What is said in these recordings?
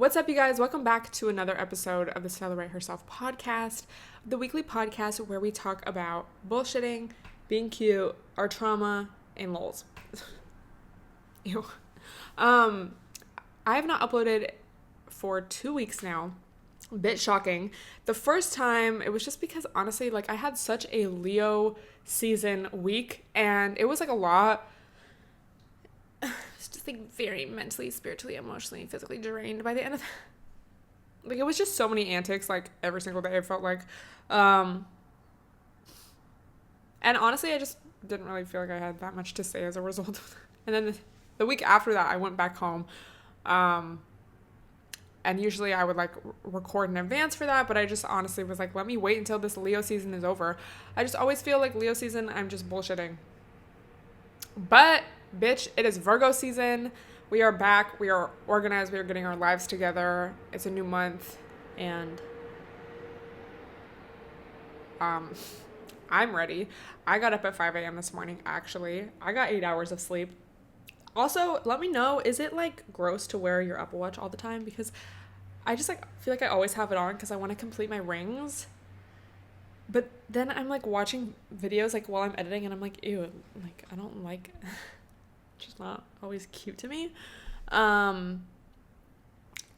What's up, you guys? Welcome back to another episode of the Celebrate Herself podcast, the weekly podcast where we talk about bullshitting, being cute, our trauma, and lols. Ew. I have not uploaded for 2 weeks now. A bit shocking. The first time, it was just because, honestly, I had such a Leo season week, and it was a lot. It's just very mentally, spiritually, emotionally, physically drained by the end of it was just so many antics every single day, it felt like. And honestly, I just didn't really feel like I had that much to say as a result. And then the week after that, I went back home. And usually I would record in advance for that, but I just honestly was let me wait until this Leo season is over. I just always feel like Leo season, I'm just bullshitting. But bitch, it is Virgo season. We are back. We are organized. We are getting our lives together. It's a new month, and I'm ready. I got up at 5 a.m. this morning, actually. I got 8 hours of sleep. Also, let me know, is it gross to wear your Apple Watch all the time? Because I just feel like I always have it on because I want to complete my rings. But then I'm watching videos while I'm editing, and I'm ew, I don't just not always cute to me.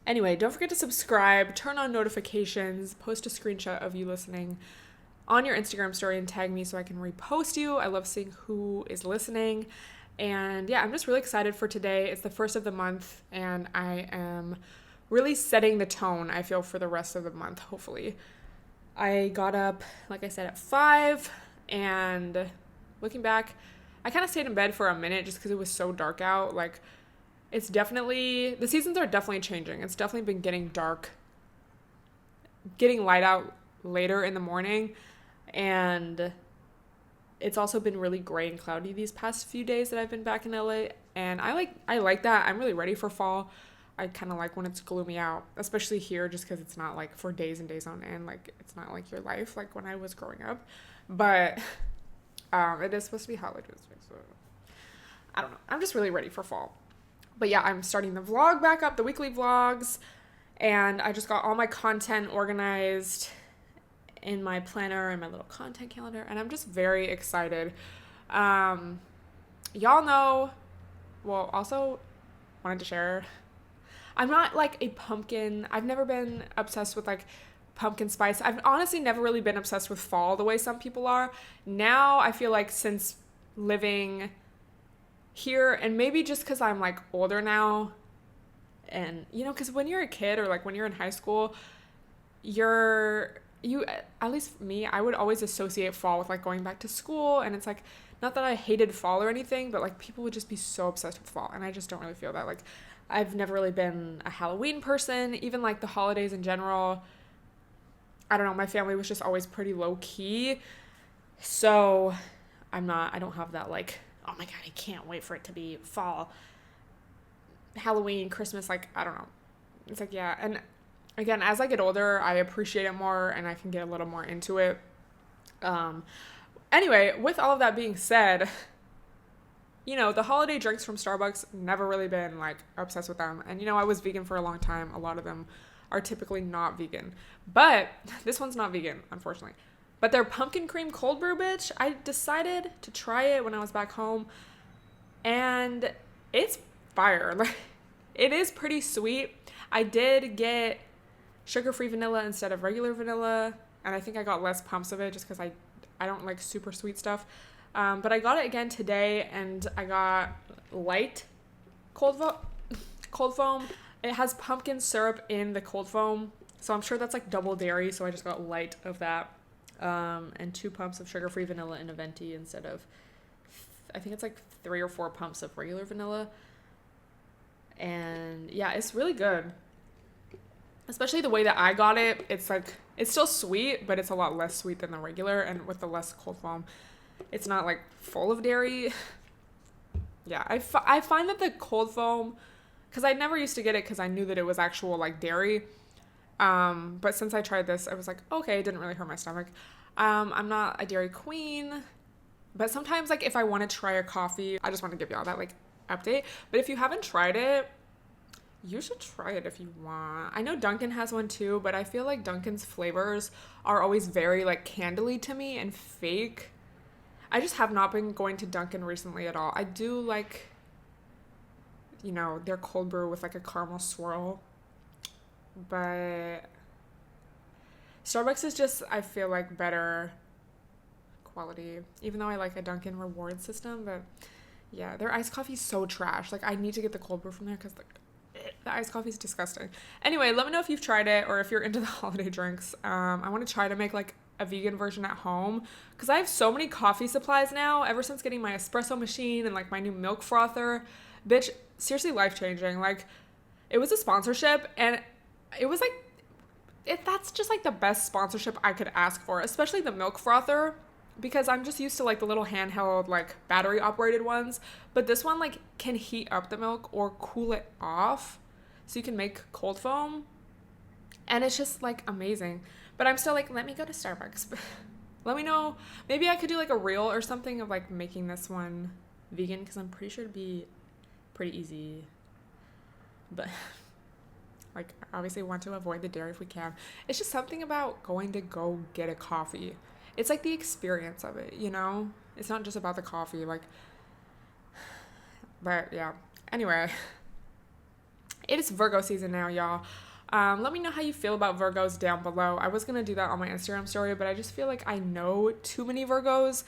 Anyway, don't forget to subscribe, turn on notifications, post a screenshot of you listening on your Instagram story and tag me so I can repost you. I love seeing who is listening. And yeah, I'm just really excited for today. It's the first of the month, and I am really setting the tone, I feel, for the rest of the month, hopefully. I got up, like I said, at 5, and looking back, I kind of stayed in bed for a minute just because it was so dark out. It's definitely, the seasons are definitely changing. It's definitely been getting dark, getting light out later in the morning, and it's also been really gray and cloudy these past few days that I've been back in LA, and I like that. I'm really ready for fall. I kind of like when it's gloomy out, especially here, just because it's not for days and days on end. It's not your life when I was growing up. But it is supposed to be hot this week, so I don't know. I'm just really ready for fall. But yeah, I'm starting the vlog back up, the weekly vlogs, and I just got all my content organized in my planner and my little content calendar, and I'm just very excited. Y'all know, well, also wanted to share, I'm not a pumpkin. I've never been obsessed with pumpkin spice. I've honestly never really been obsessed with fall the way some people are. Now I feel since living here, and maybe just because I'm older now, and because when you're a kid or when you're in high school, at least me, I would always associate fall with going back to school, and it's not that I hated fall or anything, but people would just be so obsessed with fall, and I just don't really feel that. I've never really been a Halloween person, even the holidays in general. I don't know, my family was just always pretty low key, so I don't have that oh my god, I can't wait for it to be fall, Halloween, Christmas, I don't know. It's yeah, and again, as I get older, I appreciate it more, and I can get a little more into it. Anyway, with all of that being said, the holiday drinks from Starbucks, never really been obsessed with them. And I was vegan for a long time. A lot of them are typically not vegan, but this one's not vegan, unfortunately. But their pumpkin cream cold brew, bitch, I decided to try it when I was back home, and it's fire. It is pretty sweet. I did get sugar-free vanilla instead of regular vanilla, and I think I got less pumps of it just because I don't like super sweet stuff. But I got it again today, and I got light cold foam. It has pumpkin syrup in the cold foam, so I'm sure that's double dairy, so I just got light of that, and 2 pumps of sugar-free vanilla in a venti instead of, I think it's 3 or 4 pumps of regular vanilla. And yeah, it's really good, especially the way that I got it. It's it's still sweet, but it's a lot less sweet than the regular, and with the less cold foam, it's not full of dairy. Yeah, I find that the cold foam, because I never used to get it because I knew that it was actual dairy, but since I tried this, I was okay, it didn't really hurt my stomach. I'm not a dairy queen, but sometimes if I want to try a coffee, I just want to give y'all that update. But if you haven't tried it, You should try it if you want. I know Dunkin' has one too, but I feel like Dunkin's flavors are always very like candly to me and fake. I just have not been going to Dunkin' recently at all. I do like, their cold brew with like a caramel swirl, but Starbucks is just, I feel like, better quality, even though I like a Dunkin' reward system. But yeah, their iced coffee is so trash. Like, I need to get the cold brew from there because like the iced coffee is disgusting. Anyway, let me know if you've tried it or if you're into the holiday drinks. I want to try to make like a vegan version at home because I have so many coffee supplies now ever since getting my espresso machine and like my new milk frother. Bitch, seriously life-changing. Like, it was a sponsorship and it was like, that's just like the best sponsorship I could ask for, especially the milk frother, because I'm just used to like the little handheld like battery operated ones, but this one like can heat up the milk or cool it off so you can make cold foam, and it's just like amazing. But I'm still like, let me go to Starbucks. Let me know, maybe I could do like a reel or something of like making this one vegan, because I'm pretty sure it'd be pretty easy. But like, obviously want to avoid the dairy if we can. It's just something about going to go get a coffee. It's like the experience of it, It's not just about the coffee, like, but yeah. Anyway, it is Virgo season now, y'all. Let me know how you feel about Virgos down below. I was going to do that on my Instagram story, but I just feel like I know too many Virgos.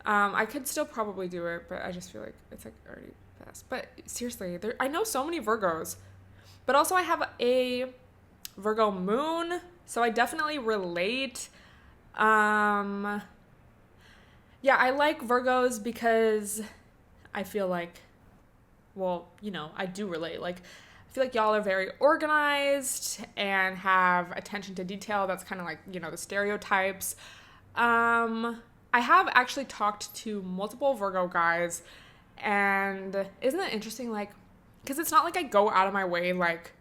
I could still probably do it, but I just feel like it's like already past. But seriously, I know so many Virgos. But also I have a Virgo moon, so I definitely relate. Yeah, I like Virgos because I feel like, well, I do relate. Like, I feel like y'all are very organized and have attention to detail. That's kind of like, the stereotypes. I have actually talked to multiple Virgo guys, and isn't it interesting, like, because it's not like I go out of my way like,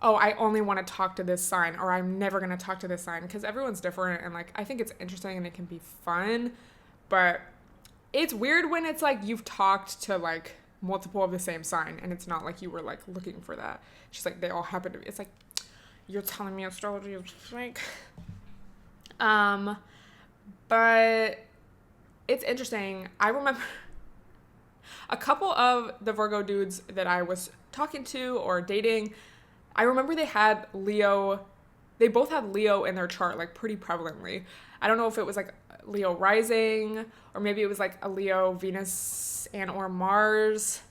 oh, I only want to talk to this sign, or I'm never going to talk to this sign, because everyone's different, and like I think it's interesting and it can be fun, but it's weird when it's like you've talked to like multiple of the same sign and it's not like you were like looking for that. It's just like they all happen to be. It's like, you're telling me astrology is fake. But it's interesting. I remember a couple of the Virgo dudes that I was talking to or dating, I remember they had Leo. They both had Leo in their chart, like pretty prevalently. I don't know if it was like Leo rising or maybe it was like a Leo, Venus, and or Mars.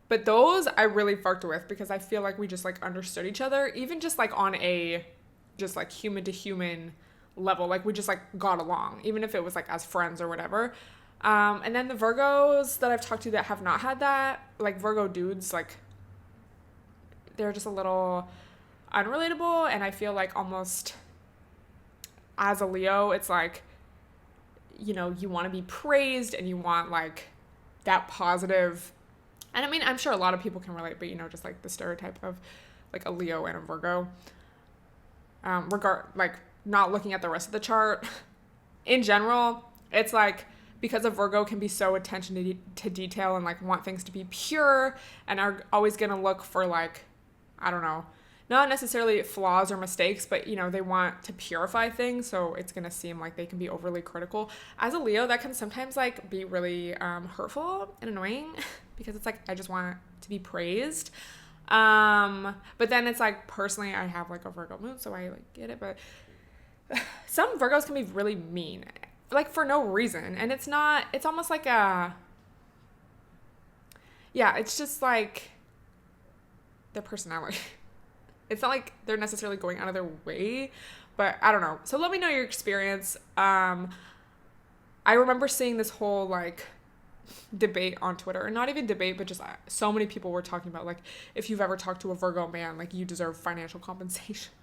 But those I really fucked with because I feel like we just like understood each other, even just like on a just like human to human level. Like we just like got along, even if it was like as friends or whatever. And then the Virgos that I've talked to that have not had that, like Virgo dudes, like they're just a little unrelatable. And I feel like almost as a Leo, it's like, you know, you want to be praised and you want like that positive. And I mean, I'm sure a lot of people can relate, but you know, just like the stereotype of like a Leo and a Virgo, like not looking at the rest of the chart in general, it's like, because a Virgo can be so attention to detail and like want things to be pure and are always going to look for like, I don't know, not necessarily flaws or mistakes, but you know, they want to purify things. So it's going to seem like they can be overly critical. As a Leo, that can sometimes like be really hurtful and annoying because it's like, I just want to be praised. But then it's like, personally, I have like a Virgo moon, so I like get it. But some Virgos can be really mean, like for no reason. And it's not, it's almost like yeah, it's just like their personality. It's not like they're necessarily going out of their way, but I don't know. So let me know your experience. I remember seeing this whole like debate on Twitter, or not even debate, but just so many people were talking about like, if you've ever talked to a Virgo man, like you deserve financial compensation.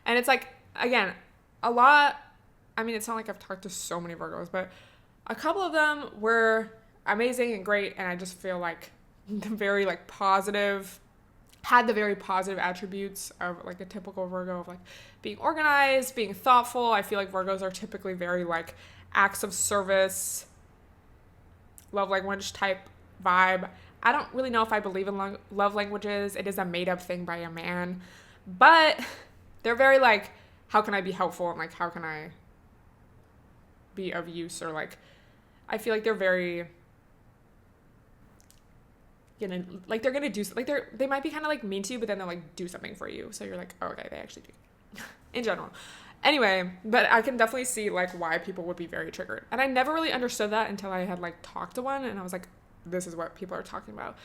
And it's like, again, a lot, I mean, it's not like I've talked to so many Virgos, but a couple of them were amazing and great. And I just feel like the very like positive, had the very positive attributes of like a typical Virgo of like being organized, being thoughtful. I feel like Virgos are typically very like acts of service, love language type vibe. I don't really know if I believe in love languages. It is a made up thing by a man, but they're very like, how can I be helpful? And like, how can I be of use? Or like, I feel like they're very, you know, like they're going to do, like they might be kind of like mean to you, but then they'll like do something for you. So you're like, oh, okay, they actually do in general. Anyway, but I can definitely see like why people would be very triggered. And I never really understood that until I had like talked to one and I was like, this is what people are talking about.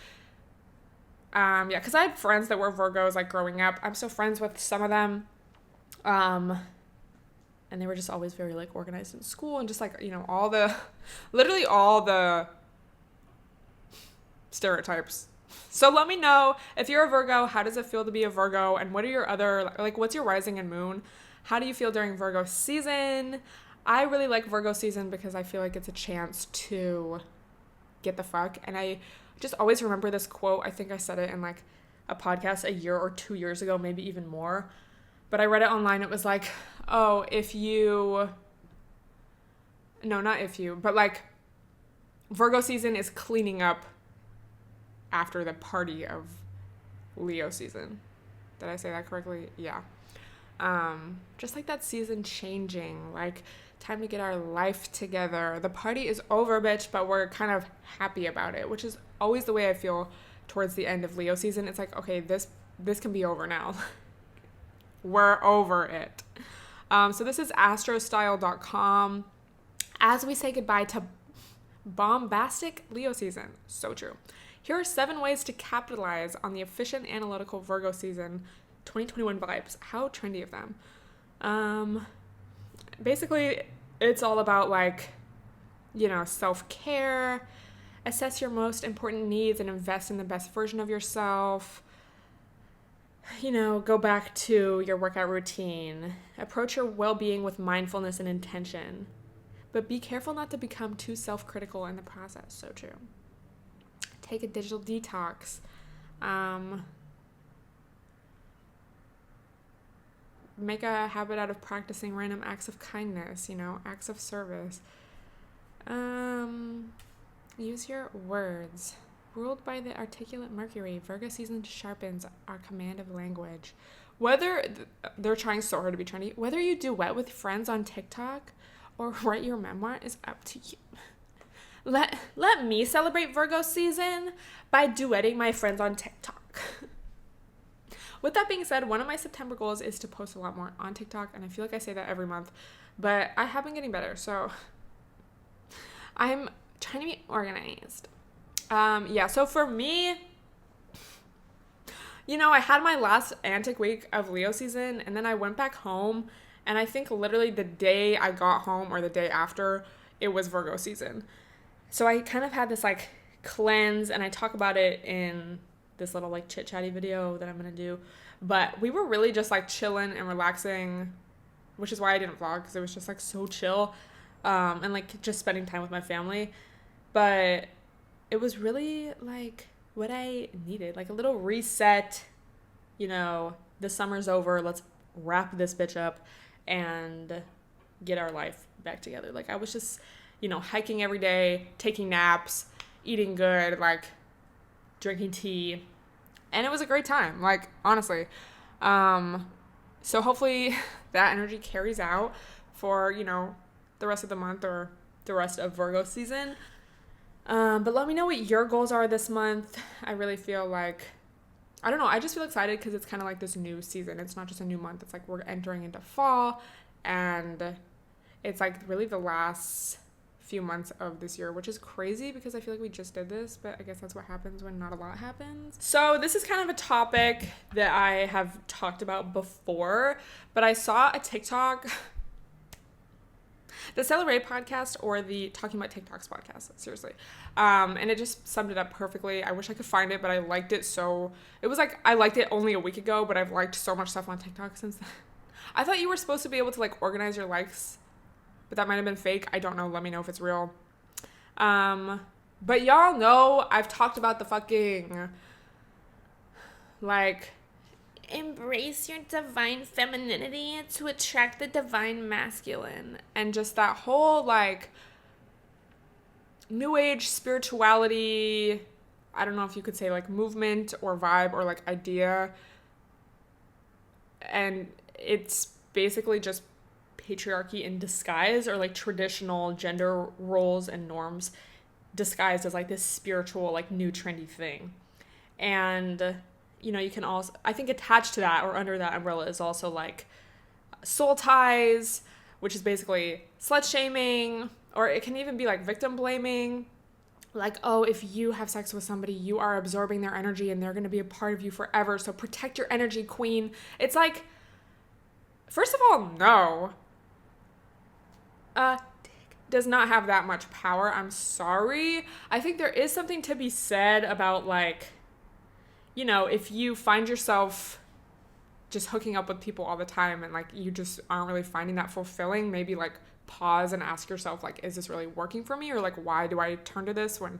Yeah, because I had friends that were Virgos like growing up. I'm still friends with some of them. And they were just always very like organized in school and just like, you know, literally all the stereotypes. So let me know if you're a Virgo, how does it feel to be a Virgo? And what are your other, like, what's your rising and moon? How do you feel during Virgo season? I really like Virgo season because I feel like it's a chance to get the fuck. And I just always remember this quote. I think I said it in like a podcast a year or 2 years ago, maybe even more. But I read it online. It was like, oh, but like Virgo season is cleaning up after the party of Leo season. Did I say that correctly? Yeah. Just like that season changing, like time to get our life together. The party is over, bitch, but we're kind of happy about it, which is always the way I feel towards the end of Leo season. It's like, okay, this can be over now. We're over it. So this is astrostyle.com. As we say goodbye to bombastic Leo season. So true. Here are 7 ways to capitalize on the efficient analytical Virgo season 2021 vibes. How trendy of them. Basically, it's all about like, you know, self-care, assess your most important needs and invest in the best version of yourself. You know, go back to your workout routine. Approach your well-being with mindfulness and intention. But be careful not to become too self-critical in the process. So true. Take a digital detox. Make a habit out of practicing random acts of kindness, you know, acts of service. Use your words. Ruled by the articulate Mercury, Virgo season sharpens our command of language. Whether they're trying so hard to be trendy, whether you duet with friends on TikTok or write your memoir is up to you. Let me celebrate Virgo season by duetting my friends on TikTok. With that being said, one of my September goals is to post a lot more on TikTok, and I feel like I say that every month, but I have been getting better, so I'm trying to be organized. So for me, you know, I had my last antic week of Leo season, and then I went back home, and I think literally the day I got home or the day after, it was Virgo season. So I kind of had this like cleanse, and I talk about it in this little like chit chatty video that I'm gonna do, but we were really just like chilling and relaxing, which is why I didn't vlog, because it was just like so chill, and like just spending time with my family. But it was really like what I needed, like a little reset. You know, the summer's over, let's wrap this bitch up and get our life back together. Like I was just, you know, hiking every day, taking naps, eating good, like drinking tea, and it was a great time, like honestly. So hopefully that energy carries out for, you know, the rest of the month or the rest of Virgo season. But let me know what your goals are this month. I really feel like, I don't know, I just feel excited because it's kind of like this new season. It's not just a new month. It's like we're entering into fall, and it's like really the last few months of this year, which is crazy because I feel like we just did this, but I guess that's what happens when not a lot happens. So this is kind of a topic that I have talked about before, but I saw a TikTok, the Stella podcast or the Talking About TikToks podcast, seriously. And it just summed it up perfectly. I wish I could find it, but I liked it so, it was like, I liked it only a week ago, but I've liked so much stuff on TikTok since then. I thought you were supposed to be able to like organize your likes, but that might have been fake. I don't know. Let me know if it's real. But y'all know I've talked about the fucking, like, embrace your divine femininity to attract the divine masculine. And just that whole, like, new age spirituality I don't know if you could say like movement or vibe or like idea. And it's basically just patriarchy in disguise, or like traditional gender roles and norms disguised as like this spiritual, like new trendy thing. And, you know, you can also, I think attached to that or under that umbrella is also like soul ties, which is basically slut shaming, or it can even be like victim blaming. Like, oh, if you have sex with somebody, you are absorbing their energy and they're going to be a part of you forever. So protect your energy, queen. It's like, first of all, no. Dick does not have that much power. I'm sorry. I think there is something to be said about, like, you know, if you find yourself just hooking up with people all the time and, like, you just aren't really finding that fulfilling, maybe, like, pause and ask yourself, like, is this really working for me? Or, like, why do I turn to this when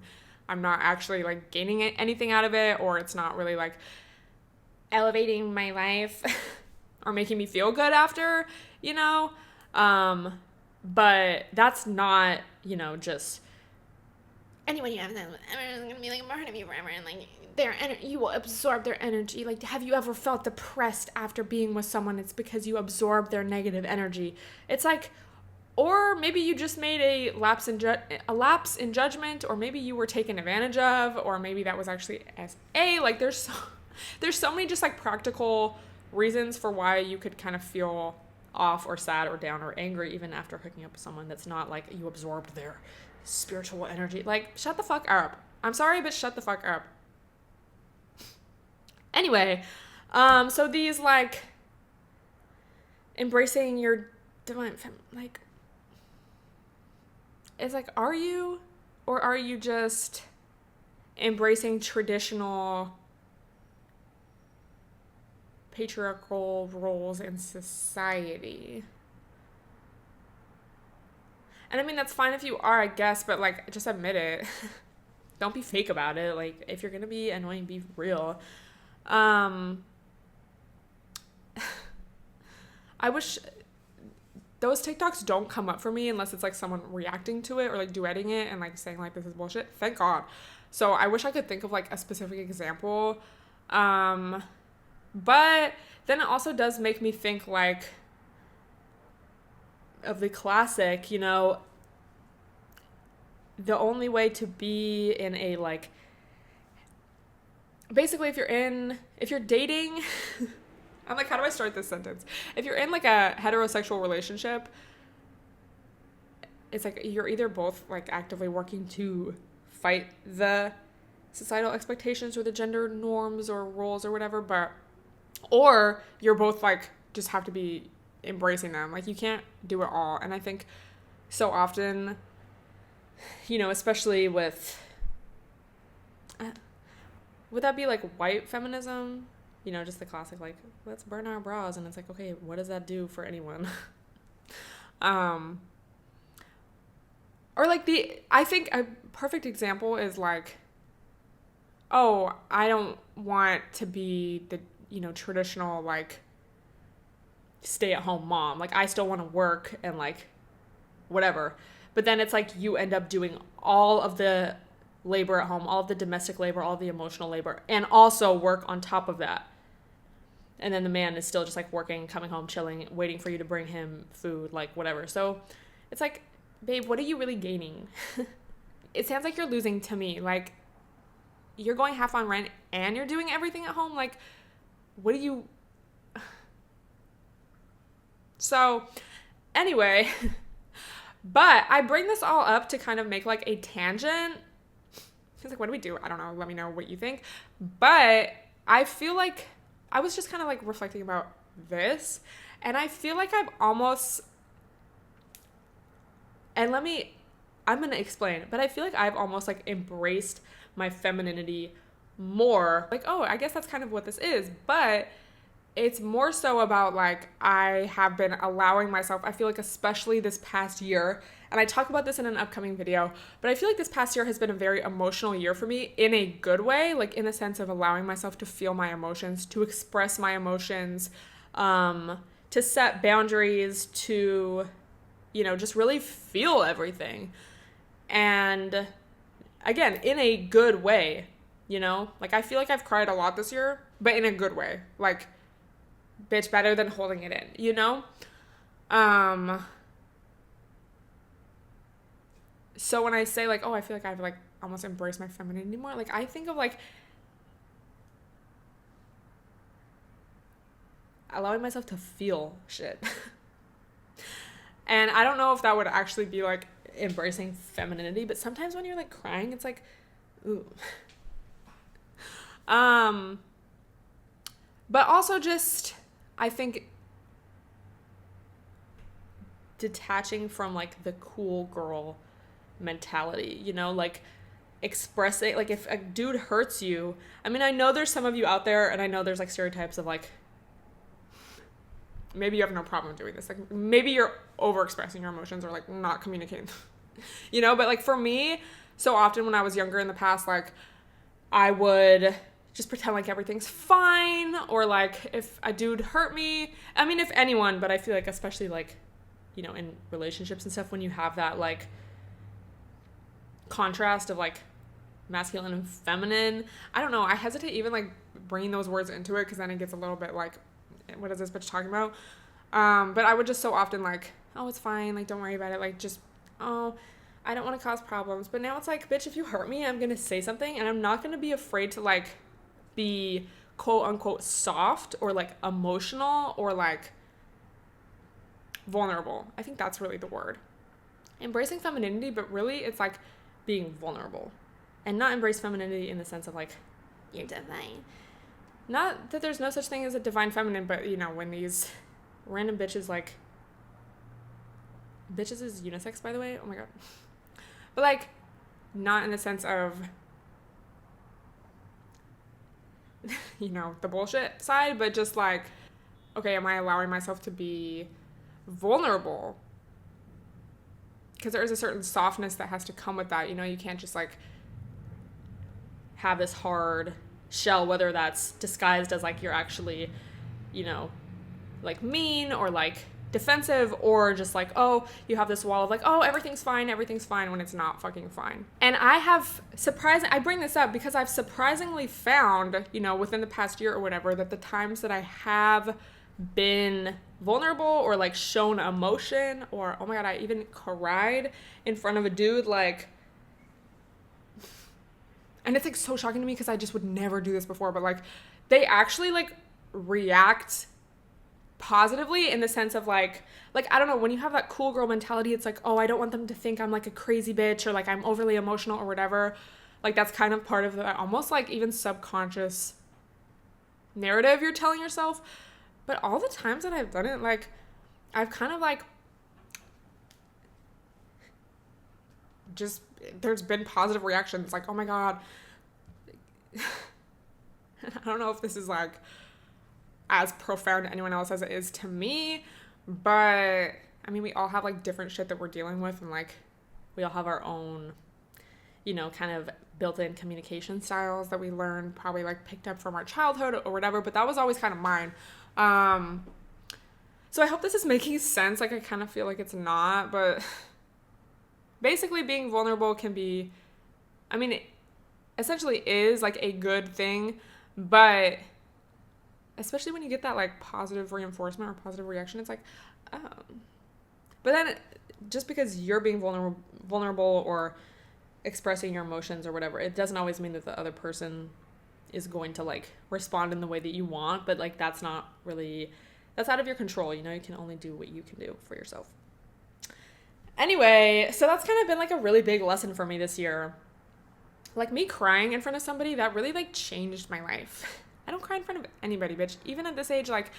I'm not actually, like, gaining anything out of it, or it's not really, like, elevating my life or making me feel good after, you know? But that's not, you know, just anyone you have that with ever is gonna be like a part of you forever, and like you will absorb their energy. Like, have you ever felt depressed after being with someone? It's because you absorb their negative energy. It's like, or maybe you just made a lapse in judgment, or maybe you were taken advantage of, or maybe that was actually SA. Like, there's so many just like practical reasons for why you could kind of feel off or sad or down or angry even after hooking up with someone that's not like you absorbed their spiritual energy. Like, shut the fuck up. I'm sorry, but shut the fuck up. Anyway, so these like embracing your divine like, it's like, are you, or are you just embracing traditional patriarchal roles in society? And I mean, that's fine if you are, I guess, but like, just admit it. Don't be fake about it. Like, if you're gonna be annoying, be real. I wish those TikToks don't come up for me unless it's like someone reacting to it or like duetting it and like saying like this is bullshit. Thank God. So I wish I could think of like a specific example. But then it also does make me think like of the classic, you know, the only way to be in a like, basically if you're dating, I'm like, how do I start this sentence? If you're in like a heterosexual relationship, it's like you're either both like actively working to fight the societal expectations or the gender norms or roles or whatever, or you're both like just have to be embracing them. Like, you can't do it all. And I think so often, you know, especially with would that be like white feminism? You know, just the classic like, let's burn our bras, and it's like, okay, what does that do for anyone? Or like I think a perfect example is like, oh, I don't want to be the, you know, traditional like stay-at-home mom. Like, I still want to work and like whatever. But then it's like you end up doing all of the labor at home, all of the domestic labor, all of the emotional labor, and also work on top of that. And then the man is still just like working, coming home, chilling, waiting for you to bring him food, like whatever. So it's like, babe, what are you really gaining? It sounds like you're losing to me. Like, you're going half on rent and you're doing everything at home. Like, what do you... So anyway, but I bring this all up to kind of make like a tangent. It's like, what do we do? I don't know. Let me know what you think. But I feel like I was just kind of like reflecting about this, and I feel like I've almost, and I'm going to explain, but I feel like I've almost like embraced my femininity more. Like, oh, I guess that's kind of what this is. But it's more so about like, I have been allowing myself, I feel like especially this past year, and I talk about this in an upcoming video, but I feel like this past year has been a very emotional year for me in a good way, like in the sense of allowing myself to feel my emotions, to express my emotions, to set boundaries, to, you know, just really feel everything. And again, in a good way. you know? Like, I feel like I've cried a lot this year, but in a good way. Like, bitch, better than holding it in, you know? So when I say, like, oh, I feel like I've, like, almost embraced my femininity more, like, I think of, like, allowing myself to feel shit. And I don't know if that would actually be, like, embracing femininity, but sometimes when you're, like, crying, it's like, ooh. But also just, I think, detaching from, like, the cool girl mentality, you know, like, expressing, like, if a dude hurts you, I mean, I know there's some of you out there, and I know there's, like, stereotypes of, like, maybe you have no problem doing this, like, maybe you're overexpressing your emotions or, like, not communicating, you know, but, like, for me, so often when I was younger in the past, like, I would just pretend like everything's fine, or, like, if a dude hurt me, I mean, if anyone, but I feel like especially, like, you know, in relationships and stuff, when you have that, like, contrast of, like, masculine and feminine, I don't know, I hesitate even, like, bringing those words into it, because then it gets a little bit, like, what is this bitch talking about? But I would just so often, like, oh, it's fine, like, don't worry about it, like, just, oh, I don't want to cause problems. But now it's like, bitch, if you hurt me, I'm gonna say something, and I'm not gonna be afraid to, like, be quote unquote soft or, like, emotional or, like, vulnerable. I think that's really the word. Embracing femininity, but really it's like being vulnerable, and not embrace femininity in the sense of, like, you're divine. Not that there's no such thing as a divine feminine, but, you know, when these random bitches, like, bitches is unisex, by the way, oh my god, but, like, not in the sense of, you know, the bullshit side, but just, like, okay, am I allowing myself to be vulnerable? Because there is a certain softness that has to come with that, you know, you can't just, like, have this hard shell, whether that's disguised as, like, you're actually, you know, like, mean or, like, defensive, or just, like, oh, you have this wall of, like, oh, everything's fine when it's not fucking fine. And I bring this up because I've surprisingly found, you know, within the past year or whatever, that the times that I have been vulnerable or, like, shown emotion, or, oh my god, I even cried in front of a dude, like, and it's, like, so shocking to me because I just would never do this before, but, like, they actually, like, react positively in the sense of, like, I don't know, when you have that cool girl mentality, it's like, oh, I don't want them to think I'm, like, a crazy bitch, or, like, I'm overly emotional or whatever. Like, that's kind of part of the almost, like, even subconscious narrative you're telling yourself. But all the times that I've done it, like, I've kind of, like, just, there's been positive reactions, like, oh my god. I don't know if this is, like, as profound to anyone else as it is to me, but I mean, we all have, like, different shit that we're dealing with, and, like, we all have our own, you know, kind of built-in communication styles that we learned, probably, like, picked up from our childhood or whatever, but that was always kind of mine. So I hope this is making sense. Like, I kind of feel like it's not, but basically being vulnerable can be, I mean, it essentially is, like, a good thing, but especially when you get that, like, positive reinforcement or positive reaction, it's like, oh. But then just because you're being vulnerable or expressing your emotions or whatever, it doesn't always mean that the other person is going to, like, respond in the way that you want, but, like, that's not really, that's out of your control, you know, you can only do what you can do for yourself. Anyway, so that's kind of been, like, a really big lesson for me this year. Like, me crying in front of somebody, that really, like, changed my life. I don't cry in front of anybody, bitch. Even at this age, like,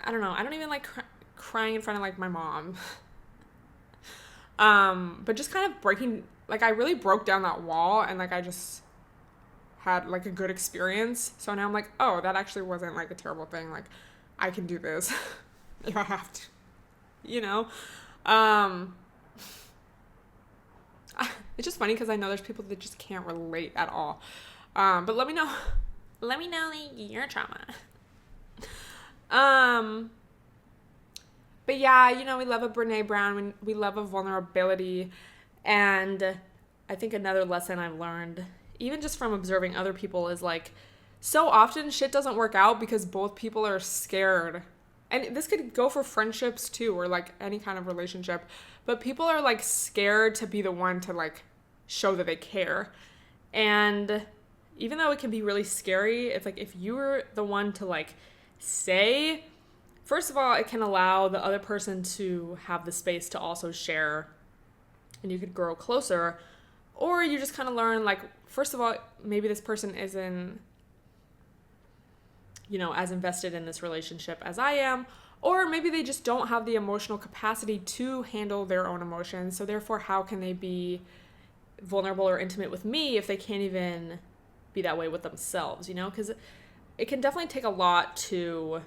I don't know, I don't even like crying in front of, like, my mom. But just kind of breaking, like, I really broke down that wall, and, like, I just had, like, a good experience. So now I'm like, oh, that actually wasn't, like, a terrible thing. Like, I can do this if I have to, you know? It's just funny because I know there's people that just can't relate at all. But let me know your trauma. But yeah, you know, we love a Brene Brown. We love a vulnerability. And I think another lesson I've learned even just from observing other people, is like, so often shit doesn't work out because both people are scared. And this could go for friendships too, or like any kind of relationship, but people are like scared to be the one to like show that they care. And even though it can be really scary, it's like, if you're the one to like say, first of all, it can allow the other person to have the space to also share, and you could grow closer. Or you just kind of learn, like, first of all, maybe this person isn't, you know, as invested in this relationship as I am, or maybe they just don't have the emotional capacity to handle their own emotions. So therefore, how can they be vulnerable or intimate with me if they can't even be that way with themselves, you know? Because it can definitely take a lot to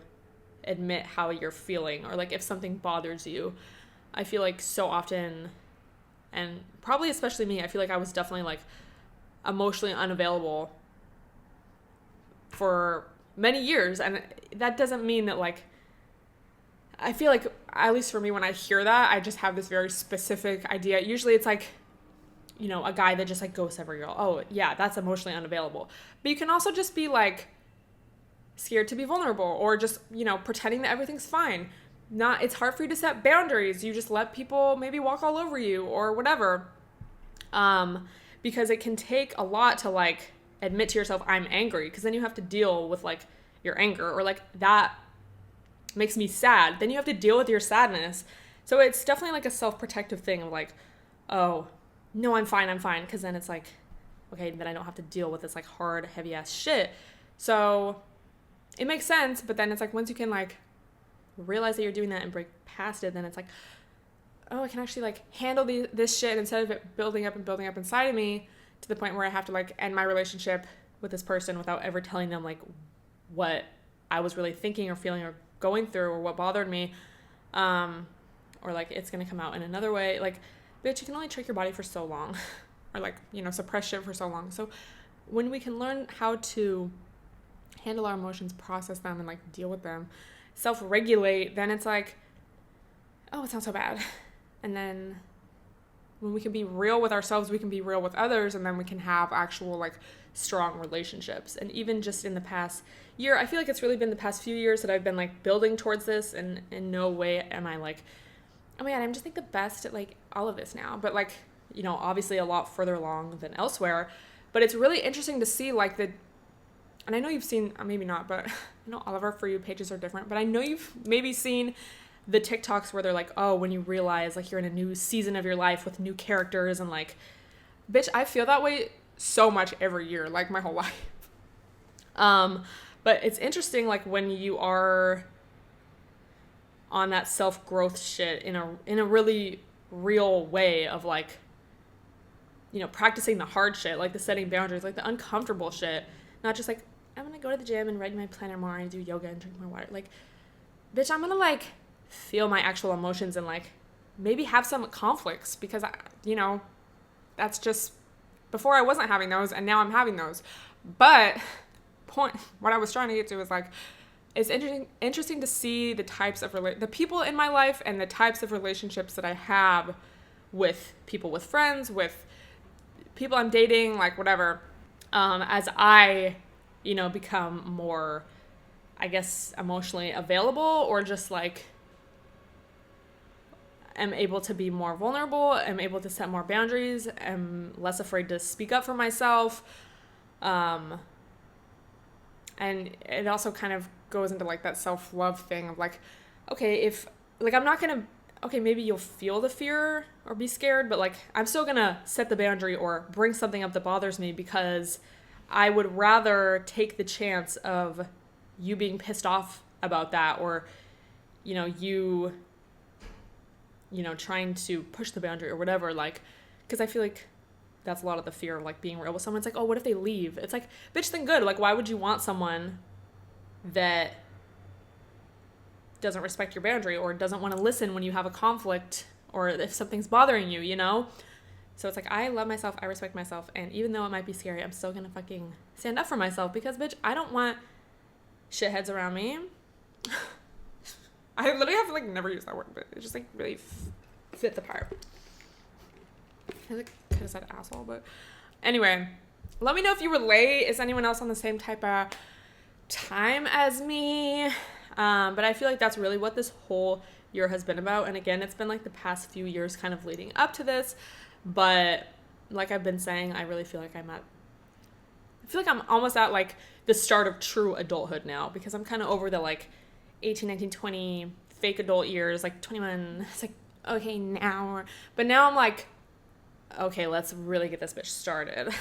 admit how you're feeling, or like if something bothers you. I feel like so often, and probably especially me, I feel like I was definitely like emotionally unavailable for many years. And that doesn't mean that, like, I feel like, at least for me, when I hear that, I just have this very specific idea. Usually it's like, you know, a guy that just like ghosts every girl. Oh yeah, that's emotionally unavailable. But you can also just be like scared to be vulnerable, or just, you know, pretending that everything's fine. It's hard for you to set boundaries. You just let people maybe walk all over you or whatever. Because it can take a lot to like admit to yourself, I'm angry, because then you have to deal with like your anger, or like that makes me sad. Then you have to deal with your sadness. So it's definitely like a self-protective thing of like, oh, no, I'm fine. Because then it's like, okay, then I don't have to deal with this like hard, heavy ass shit. So it makes sense. But then it's like, once you can like realize that you're doing that and break past it, then it's like, oh, I can actually like handle this shit, instead of it building up inside of me to the point where I have to like end my relationship with this person without ever telling them like what I was really thinking or feeling or going through, or what bothered me. Or like it's gonna come out in another way. Like, bitch, you can only trick your body for so long, or like, you know, suppress shit for so long. So when we can learn how to handle our emotions, process them, and like deal with them, self-regulate, then it's like, oh, it's not so bad. And then when we can be real with ourselves, we can be real with others, and then we can have actual like strong relationships. And even just in the past year, I feel like it's really been the past few years that I've been like building towards this, and in no way am I like, oh my God, I'm just like the best at like all of this now. But like, you know, obviously a lot further along than elsewhere. But it's really interesting to see like and I know you've seen, maybe not, but I know all of our For You pages are different, but I know you've maybe seen the TikToks where they're like, oh, when you realize like you're in a new season of your life with new characters, and like, bitch, I feel that way so much every year, like my whole life. But it's interesting, like when you are on that self-growth shit in a really real way of like, you know, practicing the hard shit, like the setting boundaries, like the uncomfortable shit, not just like, I'm gonna go to the gym and write my planner more and do yoga and drink more water. Like, bitch, I'm gonna like feel my actual emotions and like maybe have some conflicts, because you know, that's just, before I wasn't having those and now I'm having those. But what I was trying to get to is like, it's interesting to see the types of the people in my life and the types of relationships that I have with people, with friends, with people I'm dating, like whatever, as I, you know, become more, I guess, emotionally available, or just like am able to be more vulnerable, am able to set more boundaries, am less afraid to speak up for myself. And it also kind of goes into like that self-love thing of like, okay, if like I'm not gonna, okay, maybe you'll feel the fear or be scared, but like I'm still gonna set the boundary or bring something up that bothers me, because I would rather take the chance of you being pissed off about that, or you know, trying to push the boundary or whatever, like, because I feel like that's a lot of the fear of like being real with someone. It's like, oh, what if they leave? It's like, bitch, then good. Like, why would you want someone that doesn't respect your boundary, or doesn't want to listen when you have a conflict, or if something's bothering you, you know? So it's like, I love myself, I respect myself, and even though it might be scary, I'm still gonna fucking stand up for myself, because bitch, I don't want shitheads around me. I literally have to like never use that word, but it just like really fit the part. I like could have said asshole, but anyway, Let me know if you relate. Is anyone else on the same type of time as me? But I feel like that's really what this whole year has been about. And again, it's been like the past few years kind of leading up to this. But like I've been saying, I really feel like I'm almost at like the start of true adulthood now, because I'm kind of over the like 18, 19, 20 fake adult years, like 21. It's like, okay, now. But now I'm like, okay, let's really get this bitch started.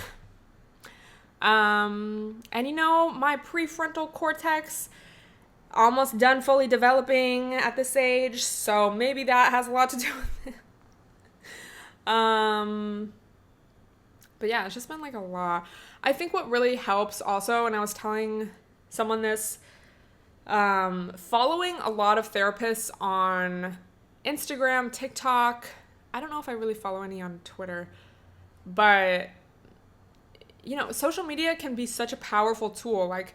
And you know, my prefrontal cortex almost done fully developing at this age, so maybe that has a lot to do with it. But yeah, it's just been like a lot. I think what really helps also, and I was telling someone this, following a lot of therapists on Instagram, TikTok. I don't know if I really follow any on Twitter, but you know, social media can be such a powerful tool. Like,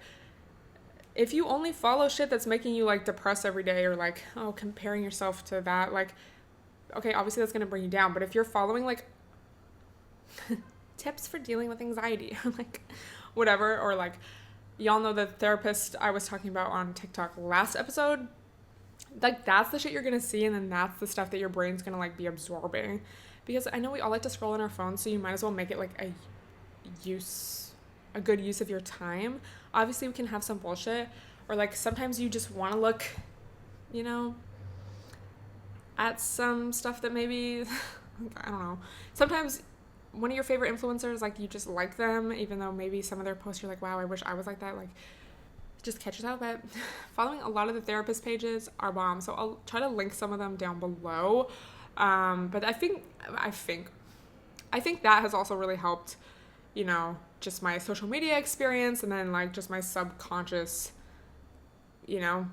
if you only follow shit that's making you like depressed every day, or like, oh, comparing yourself to that, like, okay, obviously that's gonna bring you down. But if you're following like tips for dealing with anxiety, like whatever, or like, y'all know the therapist I was talking about on TikTok last episode, like that's the shit you're gonna see, and then that's the stuff that your brain's gonna like be absorbing. Because I know we all like to scroll on our phones, so you might as well make it like a good use of your time. Obviously we can have some bullshit, or like sometimes you just want to look, you know, at some stuff that maybe I don't know, sometimes one of your favorite influencers, like you just like them even though maybe some of their posts you're like, wow, I wish I was like that. Like, just catch yourself. But following a lot of the therapist pages are bomb, so I'll try to link some of them down below. But I think that has also really helped, you know, just my social media experience, and then like just my subconscious, you know,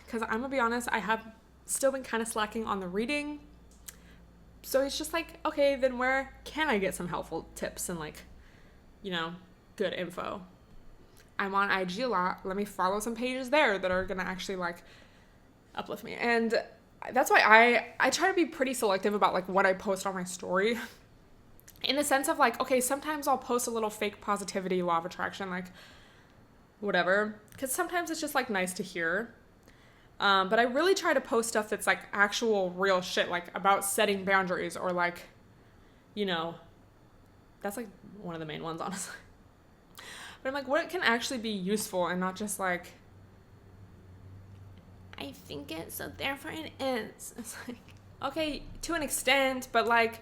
because I'm gonna be honest, I have still been kind of slacking on the reading. So it's just like, okay, then where can I get some helpful tips and like, you know, good info? I'm on IG a lot. Let me follow some pages there that are gonna actually like uplift me. And that's why I try to be pretty selective about like what I post on my story. In the sense of like, okay, sometimes I'll post a little fake positivity, law of attraction, like whatever. Because sometimes it's just like nice to hear. But I really try to post stuff that's like actual real shit, like about setting boundaries, or like, you know, that's like one of the main ones, honestly. But I'm like, what can actually be useful, and not just like, I think it, so therefore it is. It's like, okay, to an extent, but like,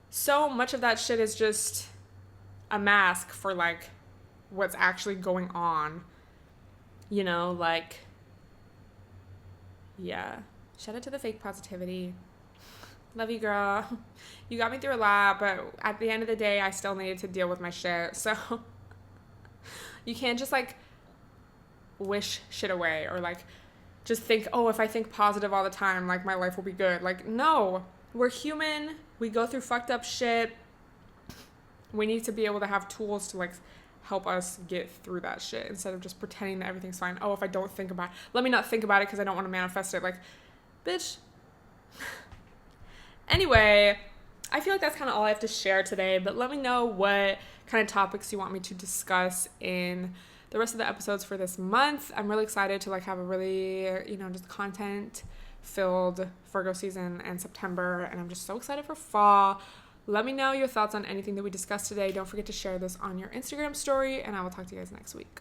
so much of that shit is just a mask for like what's actually going on, you know, like, yeah, shout out to the fake positivity. Love you, girl. You got me through a lot, but at the end of the day, I still needed to deal with my shit. So you can't just like wish shit away, or like just think, oh, if I think positive all the time, like my life will be good. Like, no, we're human. We go through fucked up shit. We need to be able to have tools to like help us get through that shit, instead of just pretending that everything's fine. Oh, if I don't think about it, let me not think about it because I don't want to manifest it. Like, bitch. Anyway, I feel like that's kind of all I have to share today, but let me know what kind of topics you want me to discuss in the rest of the episodes for this month. I'm really excited to like have a really, you know, just content filled Virgo season and September, and I'm just so excited for fall. Let me know your thoughts on anything that we discussed today. Don't forget to share this on your Instagram story, and I will talk to you guys next week.